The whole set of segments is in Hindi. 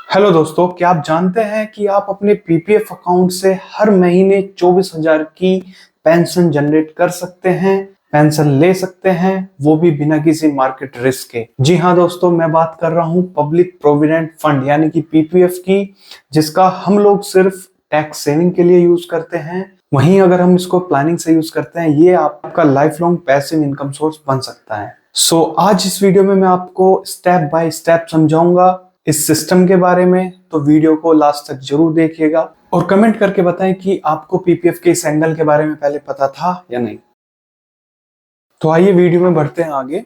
हेलो दोस्तों, क्या आप जानते हैं कि आप अपने पीपीएफ अकाउंट से हर महीने 24,000 की पेंशन जनरेट कर सकते हैं, पेंशन ले सकते हैं, वो भी बिना किसी मार्केट रिस्क के। जी हाँ दोस्तों, मैं बात कर रहा हूँ पब्लिक प्रोविडेंट फंड यानी कि पीपीएफ की, जिसका हम लोग सिर्फ टैक्स सेविंग के लिए यूज करते हैं। वहीं अगर हम इसको प्लानिंग से यूज करते हैं, ये आपका life long passive income source बन सकता है। आज इस वीडियो में मैं आपको स्टेप बाय स्टेप समझाऊंगा इस सिस्टम के बारे में, तो वीडियो को लास्ट तक जरूर देखिएगा और कमेंट करके बताएं कि आपको पीपीएफ के इस एंगल के बारे में पहले पता था या नहीं। तो आइए वीडियो में बढ़ते हैं आगे।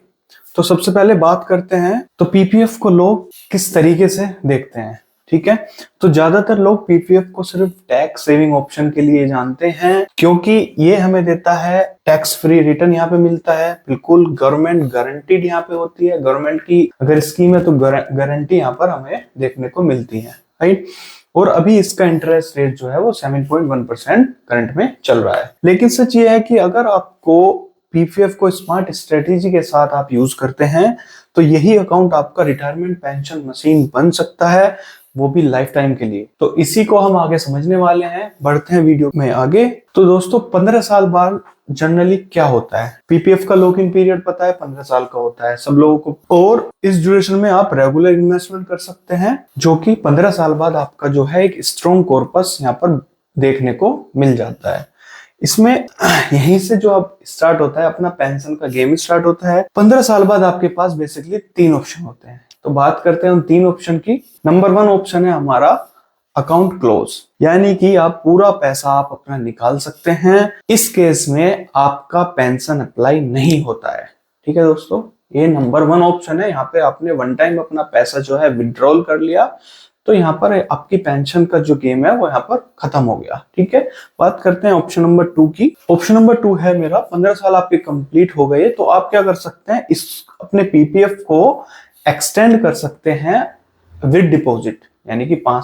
तो सबसे पहले बात करते हैं तो पीपीएफ को लोग किस तरीके से देखते हैं। ठीक है, तो ज्यादातर लोग पीपीएफ को सिर्फ टैक्स सेविंग ऑप्शन के लिए जानते हैं, क्योंकि ये हमें देता है टैक्स फ्री रिटर्न, यहाँ पे मिलता है, बिल्कुल गवर्नमेंट गारंटीड यहाँ पे होती है। गवर्नमेंट की अगर स्कीम है तो गारंटी यहाँ पर हमें देखने को मिलती है, राइट। और अभी इसका इंटरेस्ट रेट जो है वो 7.1% करंट में चल रहा है। लेकिन सच ये है कि अगर आपको पीपीएफ को स्मार्ट स्ट्रेटेजी के साथ आप यूज करते हैं तो यही अकाउंट आपका रिटायरमेंट पेंशन मशीन बन सकता है, वो भी लाइफ टाइम के लिए। तो इसी को हम आगे समझने वाले हैं। बढ़ते हैं वीडियो में आगे। तो दोस्तों 15 साल बाद जनरली क्या होता है, पीपीएफ का लॉक इन पीरियड पता है 15 साल का होता है सब लोगों को, और इस ड्यूरेशन में आप रेगुलर इन्वेस्टमेंट कर सकते हैं, जो कि 15 साल बाद आपका जो है एक स्ट्रॉन्ग कॉर्पस यहाँ पर देखने को मिल जाता है। इसमें यहीं से जो अब स्टार्ट होता है अपना पेंशन का गेम स्टार्ट होता है। 15 साल बाद आपके पास बेसिकली 3 ऑप्शन होते हैं। तो बात करते हैं उन 3 ऑप्शन की। नंबर 1 ऑप्शन है हमारा अकाउंट क्लोज, यानी कि आप पूरा पैसा आप अपना निकाल सकते हैं। इस केस में आपका पेंशन अप्लाई नहीं होता है। ठीक है दोस्तों, ये नंबर 1 ऑप्शन है। यहाँ पे आपने वन टाइम अपना पैसा जो है विड्रॉल कर लिया, तो यहाँ पर आपकी पेंशन का जो गेम है वो यहाँ पर खत्म हो गया। ठीक है, बात करते हैं ऑप्शन नंबर 2 की। ऑप्शन नंबर 2 है मेरा 15 साल आपके कंप्लीट हो गए तो आप क्या कर सकते हैं, इस अपने पीपीएफ को एक्सटेंड कर सकते हैं विद डिपॉजिट, यानी कि 5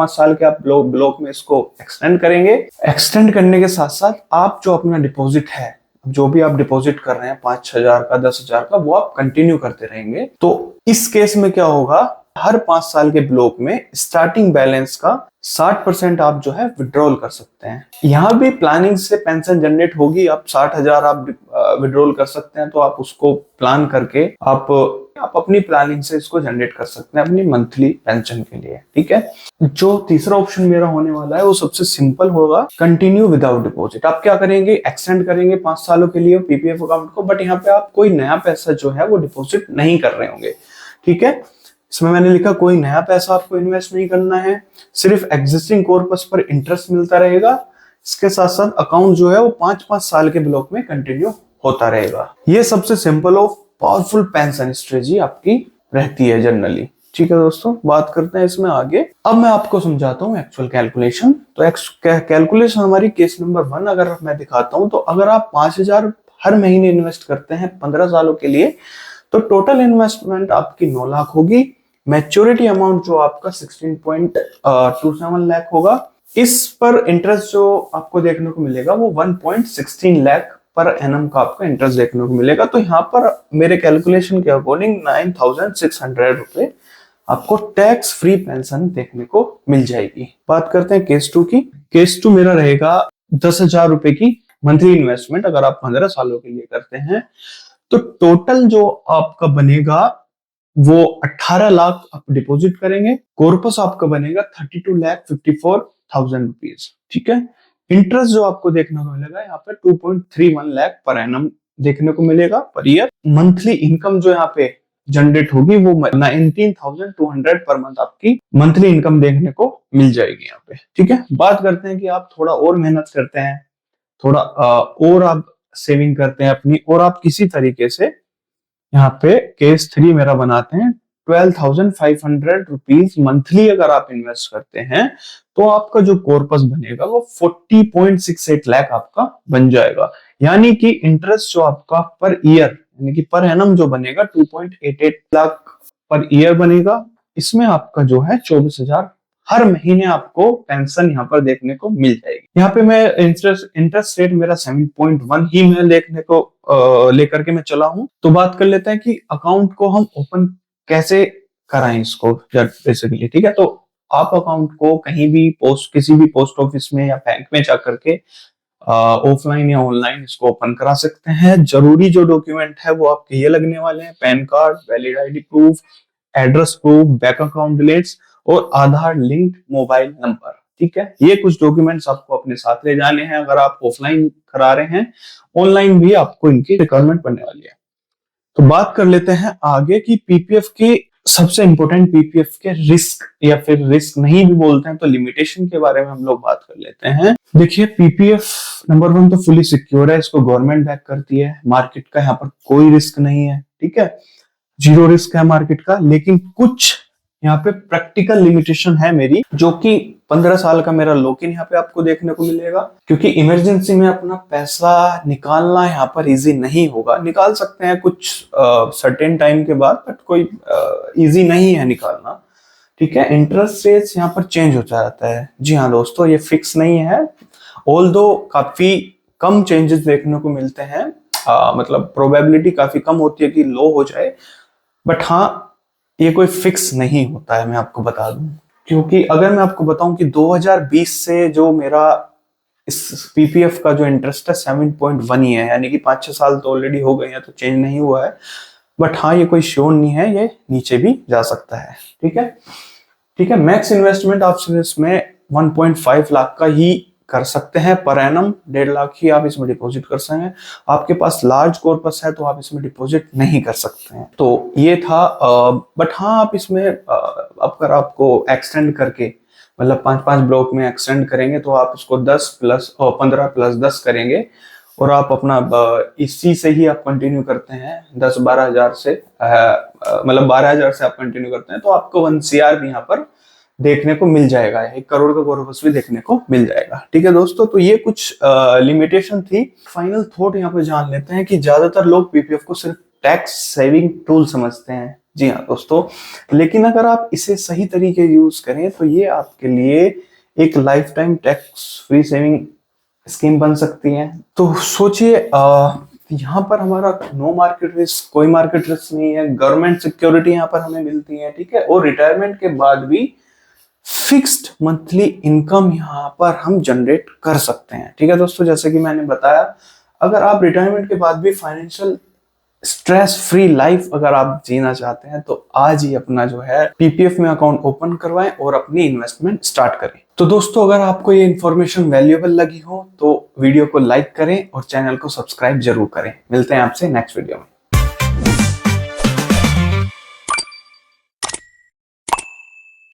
साल के आप ब्लॉक में इसको एक्सटेंड करेंगे। एक्सटेंड करने के साथ साथ आप जो अपना डिपॉजिट है, जो भी आप डिपॉजिट कर रहे हैं 5,000 का 10,000 का, वो आप कंटिन्यू करते रहेंगे। तो इस केस में क्या होगा, हर 5 साल के ब्लॉक में स्टार्टिंग बैलेंस का 60% आप जो है विड्रॉल कर सकते हैं। यहाँ भी प्लानिंग से पेंशन जनरेट होगी। आप 60,000 आप विड्रॉल कर सकते हैं, तो आप उसको प्लान करके आप अपनी प्लानिंग से इसको जनरेट कर सकते हैं अपनी मंथली पेंशन के लिए। ठीक है, जो तीसरा ऑप्शन मेरा होने वाला है वो सबसे सिंपल होगा, कंटिन्यू विदाउट डिपॉजिट। आप क्या करेंगे, एक्सटेंड करेंगे 5 सालों के लिए पीपीएफ अकाउंट को, बट यहाँ पे आप कोई नया पैसा जो है वो डिपॉजिट नहीं कर रहे होंगे। ठीक है, इसमें मैंने लिखा कोई नया पैसा आपको इन्वेस्ट नहीं करना है, सिर्फ एग्जिस्टिंग कॉर्पस पर इंटरेस्ट मिलता रहेगा। इसके साथ साथ अकाउंट जो है वो 5-5 साल के ब्लॉक में कंटिन्यू होता रहेगा। ये सबसे सिंपल और पावरफुल पेंशन स्ट्रेटजी आपकी रहती है जनरली। ठीक है दोस्तों, बात करते हैं इसमें आगे। अब मैं आपको समझाता हूँ एक्चुअल कैलकुलेशन। तो कैलकुलेशन हमारी केस नंबर 1 अगर मैं दिखाता हूँ, तो अगर आप 5,000 हर महीने इन्वेस्ट करते हैं 15 सालों के लिए, तो टोटल इन्वेस्टमेंट आपकी 9 लाख होगी। मैच्योरिटी अमाउंट जो आपका 16.27 लाख होगा। इस पर इंटरेस्ट जो आपको देखने को मिलेगा वो 1.16 लाख पर एनम का आपको इंटरेस्ट देखने को मिलेगा। तो यहाँ पर मेरे कैलकुलेशन के अकॉर्डिंग 9,600 रुपए आपको टैक्स फ्री पेंशन देखने को मिल जाएगी। बात करते हैं केस 2 की। केस 2 मेरा रहेगा 10,000 रुपए की मंथली इन्वेस्टमेंट अगर आप 15 सालों के लिए करते हैं, तो टोटल जो आपका बनेगा वो 18 लाख आप डिपॉजिट करेंगे। कॉर्पस आपका बनेगा 32,54,000 रुपीज। ठीक है, इंटरेस्ट जो आपको देखने को मिलेगा यहाँ पे 2.31 लाख पर एनम देखने को मिलेगा पर ईयर। मंथली इनकम जो यहाँ पे जनरेट होगी वो 19,200 पर मंथ आपकी मंथली इनकम देखने को मिल जाएगी यहाँ पे। ठीक है, बात करते हैं कि आप थोड़ा और मेहनत करते हैं, थोड़ा और आप सेविंग करते हैं अपनी, और आप किसी तरीके से यहाँ पे केस 3 मेरा बनाते हैं 12,500 रुपीज मंथली अगर आप इन्वेस्ट करते हैं, तो आपका जो कॉर्पस बनेगा वो 40.68 लाख आपका बन जाएगा। यानी कि इंटरेस्ट जो आपका पर ईयर यानी कि पर एनम जो बनेगा 2.88 लाख पर ईयर बनेगा। इसमें आपका जो है 24,000 हर महीने आपको पेंशन यहाँ पर देखने को मिल जाएगी। यहाँ पे मैं इंटरेस्ट रेट मेरा 7.1 ही मैं देखने को लेकर के मैं चला हूं। तो बात कर लेते हैं कि अकाउंट को हम ओपन कैसे कराएं इसको बेसिकली, ठीक है। तो आप अकाउंट को कहीं भी किसी भी पोस्ट ऑफिस में या बैंक में जाकर के ऑफलाइन या ऑनलाइन इसको ओपन करा सकते हैं। जरूरी जो डॉक्यूमेंट है वो आपके ये लगने वाले हैं: pan card, valid ID proof, address proof, bank account details और आधार लिंक मोबाइल नंबर, ठीक है। ये कुछ डॉक्यूमेंट्स आपको अपने साथ ले जाने हैं अगर आप ऑफलाइन करा रहे हैं। ऑनलाइन भी आपको इनकी रिक्वायरमेंट पड़ने वाली है। तो बात कर लेते हैं आगे की पीपीएफ के सबसे इंपॉर्टेंट, पीपीएफ के रिस्क, या फिर रिस्क नहीं भी बोलते हैं तो लिमिटेशन के बारे में हम लोग बात कर लेते हैं। देखिए, पीपीएफ नंबर 1 तो फुली सिक्योर है, इसको गवर्नमेंट बैक करती है, मार्केट का यहाँ पर कोई रिस्क नहीं है, ठीक है, जीरो रिस्क है मार्केट का। लेकिन कुछ यहाँ पे प्रैक्टिकल लिमिटेशन है मेरी, जो कि 15 साल का मेरा लॉक इन यहाँ पे आपको देखने को मिलेगा, क्योंकि इमरजेंसी में अपना पैसा निकालना यहाँ पर इजी नहीं होगा। निकाल सकते हैं कुछ सर्टेन टाइम के बाद, बट कोई इजी नहीं है निकालना, ठीक है। इंटरेस्ट रेट्स यहाँ पर चेंज होता रहता है। जी हाँ दोस्तों, ये फिक्स नहीं है, ऑल्दो काफी कम चेंजेस देखने को मिलते हैं, मतलब प्रोबेबिलिटी काफी कम होती है कि लो हो जाए, बट हाँ ये कोई फिक्स नहीं होता है, मैं आपको बता दूं। क्योंकि अगर मैं आपको बताऊं कि 2020 से जो मेरा इस पीपीएफ का जो इंटरेस्ट है 7.1 ही है, यानी कि 5-6 साल तो ऑलरेडी हो गए हैं, तो चेंज नहीं हुआ है। बट हाँ, ये कोई श्योर नहीं है, ये नीचे भी जा सकता है, ठीक है, ठीक है। मैक्स इन्वेस्टमेंट आप इसमें 1.5 लाख का ही कर सकते हैं पर एनम, 1.5 लाख ही आप इसमें डिपॉजिट कर सकते हैं। आपके पास लार्ज कॉर्पस है तो आप इसमें डिपॉजिट नहीं कर सकते हैं। तो ये था, बट हाँ आप इसमें अगर आपको एक्सटेंड करके, मतलब 5-5 ब्लॉक में एक्सटेंड करेंगे तो आप इसको 15 प्लस 10 करेंगे और आप अपना इसी से ही आप कंटिन्यू करते हैं 10-12 हजार से, मतलब 12 हजार से आप कंटिन्यू करते हैं, तो आपको 1 CR भी यहाँ पर देखने को मिल जाएगा, 1 करोड़ का कॉर्पस भी देखने को मिल जाएगा, ठीक है दोस्तों। तो ये कुछ लिमिटेशन थी। फाइनल थॉट यहाँ पे जान लेते हैं कि ज्यादातर लोग पीपीएफ को सिर्फ टैक्स सेविंग टूल समझते हैं। जी हाँ दोस्तों, लेकिन अगर आप इसे सही तरीके यूज करें तो ये आपके लिए एक life time tax free saving scheme बन सकती है। तो सोचिए, यहाँ पर हमारा नो मार्केट रिस्क, कोई मार्केट रिस्क नहीं है, गवर्नमेंट सिक्योरिटी यहाँ पर हमें मिलती है, ठीक है, और रिटायरमेंट के बाद भी फिक्स्ड मंथली इनकम यहाँ पर हम जनरेट कर सकते हैं, ठीक है दोस्तों। जैसे कि मैंने बताया, अगर आप रिटायरमेंट के बाद भी फाइनेंशियल स्ट्रेस फ्री लाइफ अगर आप जीना चाहते हैं तो आज ही अपना जो है पीपीएफ में अकाउंट ओपन करवाएं और अपनी इन्वेस्टमेंट स्टार्ट करें। तो दोस्तों, अगर आपको ये इन्फॉर्मेशन वैल्यूएबल लगी हो तो वीडियो को लाइक करें और चैनल को सब्सक्राइब जरूर करें। मिलते हैं आपसे नेक्स्ट वीडियो में।